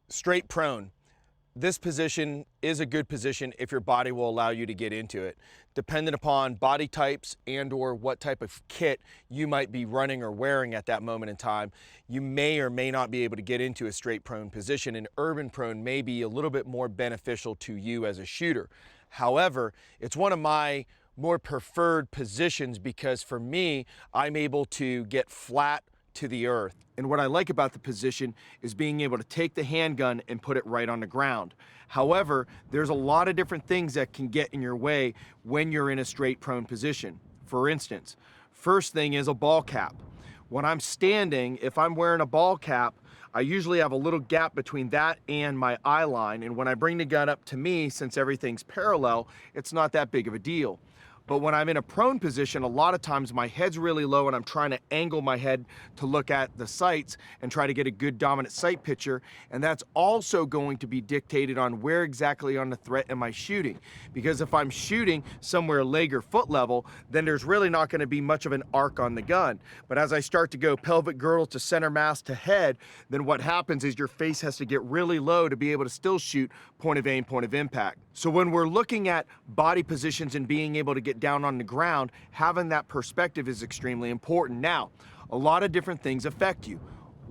Straight prone. This position is a good position if your body will allow you to get into it. Dependent upon body types and or what type of kit you might be running or wearing at that moment in time, you may or may not be able to get into a straight prone position, and urban prone may be a little bit more beneficial to you as a shooter. However, it's one of my more preferred positions because for me, I'm able to get flat to the earth. And what I like about the position is being able to take the handgun and put it right on the ground. However, there's a lot of different things that can get in your way when you're in a straight prone position. For instance, first thing is a ball cap. When I'm standing, if I'm wearing a ball cap, I usually have a little gap between that and my eye line, and when I bring the gun up to me, since everything's parallel, it's not that big of a deal. But when I'm in a prone position, a lot of times my head's really low and I'm trying to angle my head to look at the sights and try to get a good dominant sight picture. And that's also going to be dictated on where exactly on the threat am I shooting. Because if I'm shooting somewhere leg or foot level, then there's really not going to be much of an arc on the gun. But as I start to go pelvic girdle to center mass to head, then what happens is your face has to get really low to be able to still shoot point of aim, point of impact. So when we're looking at body positions and being able to get down on the ground, having that perspective is extremely important. Now, a lot of different things affect you.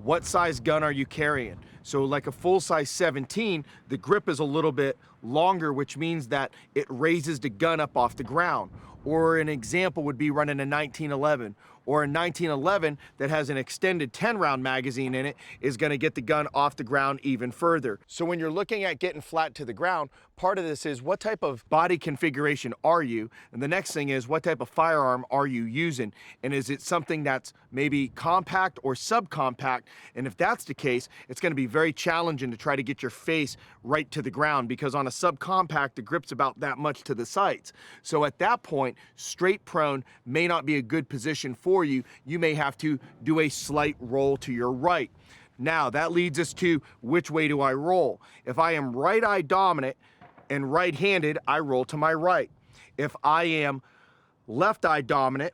What size gun are you carrying? So like a full size 17, the grip is a little bit longer, which means that it raises the gun up off the ground. Or an example would be running a 1911, or a 1911 that has an extended 10-round magazine in it is going to get the gun off the ground even further. So when you're looking at getting flat to the ground, part of this is what type of body configuration are you? And the next thing is what type of firearm are you using? And is it something that's maybe compact or subcompact? And if that's the case, it's going to be very challenging to try to get your face right to the ground, because on a subcompact, the grip's about that much to the sights. So at that point, straight prone may not be a good position for you. You may have to do a slight roll to your right. Now, that leads us to which way do I roll? If I am right eye dominant and right-handed, I roll to my right. If I am left eye dominant,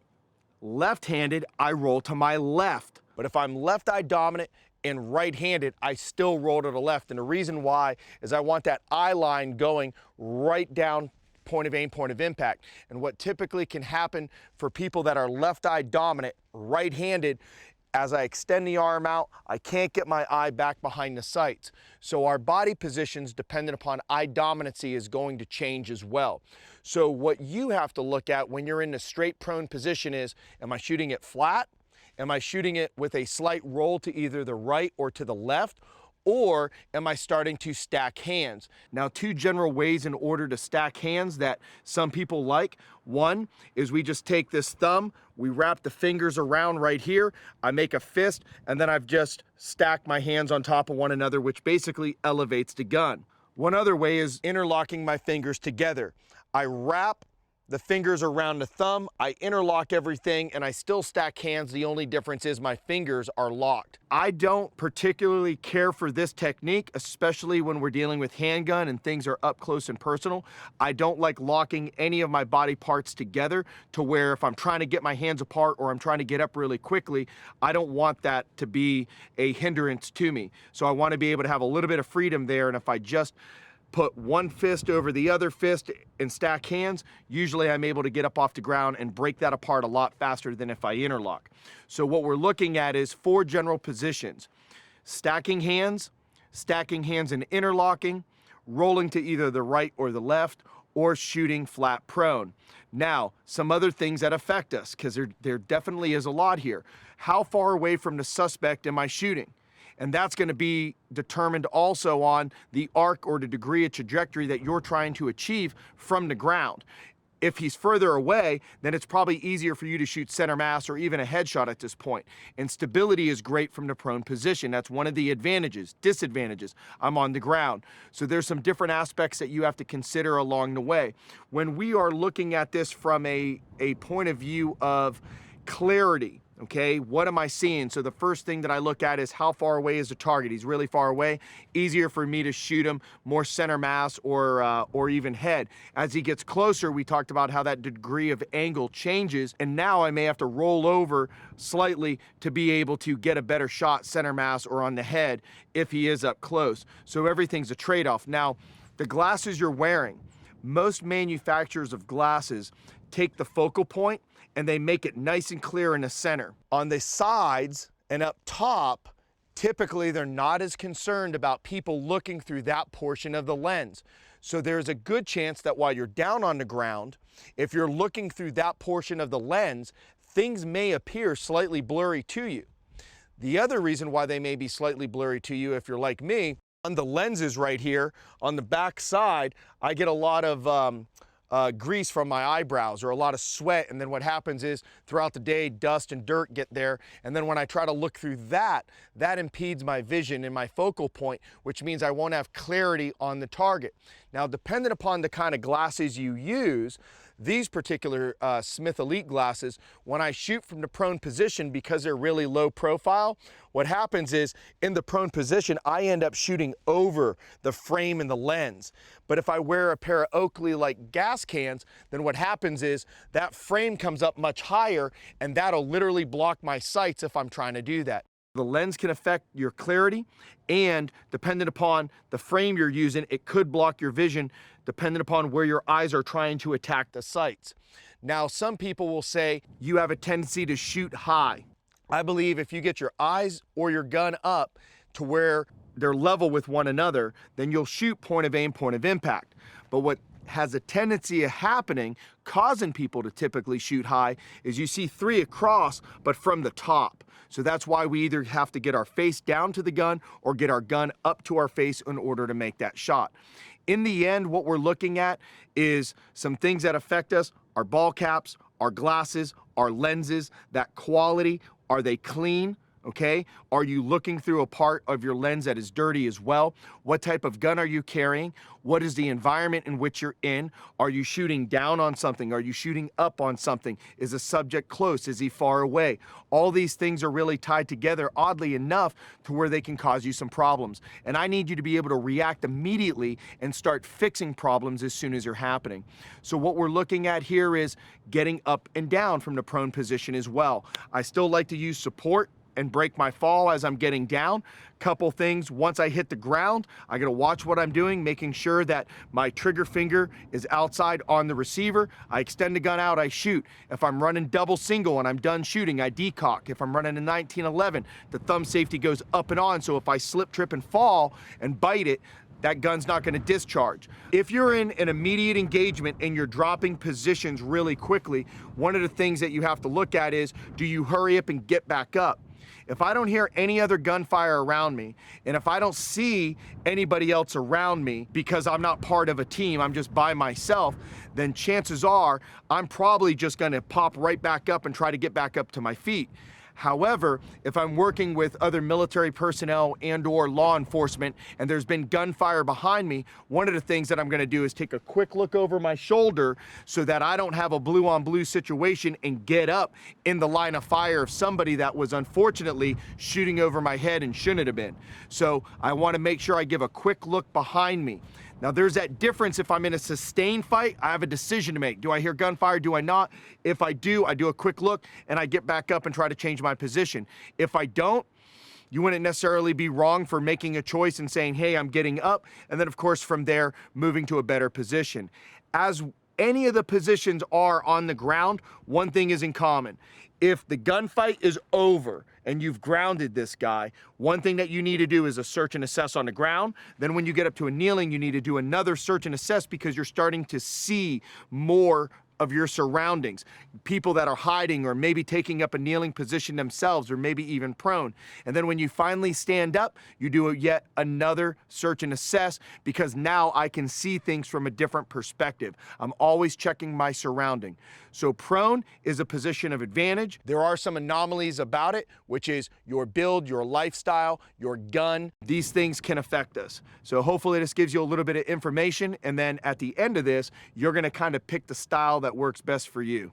left-handed, I roll to my left. But if I'm left eye dominant and right-handed, I still roll to the left. And the reason why is I want that eye line going right down point of aim, point of impact. And what typically can happen for people that are left eye dominant, right-handed, as I extend the arm out, I can't get my eye back behind the sights. So our body positions, dependent upon eye dominancy, is going to change as well. So what you have to look at when you're in the straight prone position is, am I shooting it flat? Am I shooting it with a slight roll to either the right or to the left? Or am I starting to stack hands? Now, two general ways in order to stack hands that some people like. One is we just take this thumb, we wrap the fingers around right here, I make a fist, and then I've just stacked my hands on top of one another, which basically elevates the gun. One other way is interlocking my fingers together. I wrap the fingers around the thumb, I interlock everything, and I still stack hands. The only difference is my fingers are locked. I don't particularly care for this technique, especially when we're dealing with handgun and things are up close and personal. I don't like locking any of my body parts together to where if I'm trying to get my hands apart or I'm trying to get up really quickly, I don't want that to be a hindrance to me. So I want to be able to have a little bit of freedom there, and if I just put one fist over the other fist and stack hands, usually I'm able to get up off the ground and break that apart a lot faster than if I interlock. So what we're looking at is 4 general positions: stacking hands and interlocking, rolling to either the right or the left, or shooting flat prone. Now, some other things that affect us, because there definitely is a lot here. How far away from the suspect am I shooting? And that's going to be determined also on the arc or the degree of trajectory that you're trying to achieve from the ground. If he's further away, then it's probably easier for you to shoot center mass or even a headshot at this point. And stability is great from the prone position. That's one of the advantages. Disadvantages, I'm on the ground. So there's some different aspects that you have to consider along the way. When we are looking at this from a point of view of clarity, Okay, what am I seeing? So the first thing that I look at is how far away is the target. He's really far away. Easier for me to shoot him more center mass or even head. As he gets closer, we talked about how that degree of angle changes, and now I may have to roll over slightly to be able to get a better shot center mass or on the head if he is up close. So everything's a trade-off. Now, the glasses you're wearing, most manufacturers of glasses take the focal point and they make it nice and clear in the center. On the sides and up top, typically they're not as concerned about people looking through that portion of the lens. So there's a good chance that while you're down on the ground, if you're looking through that portion of the lens, things may appear slightly blurry to you. The other reason why they may be slightly blurry to you, if you're like me, on the lenses right here, on the back side, I get a lot of grease from my eyebrows or a lot of sweat, and then what happens is throughout the day dust and dirt get there, and then when I try to look through that impedes my vision and my focal point, which means I won't have clarity on the target. Now, depending upon the kind of glasses you use, these particular Smith Elite glasses, when I shoot from the prone position, because they're really low profile, what happens is in the prone position, I end up shooting over the frame and the lens. But if I wear a pair of Oakley like gas cans, then what happens is that frame comes up much higher, and that'll literally block my sights if I'm trying to do that. The lens can affect your clarity, and dependent upon the frame you're using, it could block your vision dependent upon where your eyes are trying to attack the sights. Now, some people will say you have a tendency to shoot high. I believe if you get your eyes or your gun up to where they're level with one another, then you'll shoot point of aim, point of impact. But what has a tendency of happening, causing people to typically shoot high, is you see 3 across, but from the top. So that's why we either have to get our face down to the gun or get our gun up to our face in order to make that shot. In the end, what we're looking at is some things that affect us: our ball caps, our glasses, our lenses, that quality. Are they clean? Okay, are you looking through a part of your lens that is dirty as well? What type of gun are you carrying? What is the environment in which you're in? Are you shooting down on something? Are you shooting up on something? Is the subject close? Is he far away? All these things are really tied together, oddly enough, to where they can cause you some problems. And I need you to be able to react immediately and start fixing problems as soon as they're happening. So what we're looking at here is getting up and down from the prone position as well. I still like to use support and break my fall as I'm getting down. Couple things: once I hit the ground, I gotta watch what I'm doing, making sure that my trigger finger is outside on the receiver. I extend the gun out, I shoot. If I'm running double single and I'm done shooting, I decock. If I'm running a 1911, the thumb safety goes up and on, so if I slip, trip, and fall and bite it, that gun's not gonna discharge. If you're in an immediate engagement and you're dropping positions really quickly, one of the things that you have to look at is, do you hurry up and get back up? If I don't hear any other gunfire around me, and if I don't see anybody else around me because I'm not part of a team, I'm just by myself, then chances are I'm probably just gonna pop right back up and try to get back up to my feet. However, if I'm working with other military personnel and/or law enforcement and there's been gunfire behind me, one of the things that I'm going to do is take a quick look over my shoulder so that I don't have a blue on blue situation and get up in the line of fire of somebody that was unfortunately shooting over my head and shouldn't have been. So I want to make sure I give a quick look behind me. Now, there's that difference. If I'm in a sustained fight, I have a decision to make. Do I hear gunfire? Do I not? If I do a quick look and I get back up and try to change my position. If I don't, you wouldn't necessarily be wrong for making a choice and saying, hey, I'm getting up. And then, of course, from there, moving to a better position. As any of the positions are on the ground, one thing is in common. If the gunfight is over and you've grounded this guy, one thing that you need to do is a search and assess on the ground. Then when you get up to a kneeling, you need to do another search and assess because you're starting to see more of your surroundings. People that are hiding or maybe taking up a kneeling position themselves or maybe even prone. And then when you finally stand up, you do yet another search and assess because now I can see things from a different perspective. I'm always checking my surrounding. So prone is a position of advantage. There are some anomalies about it, which is your build, your lifestyle, your gun. These things can affect us. So hopefully this gives you a little bit of information, and then at the end of this, you're gonna kind of pick the style that works best for you.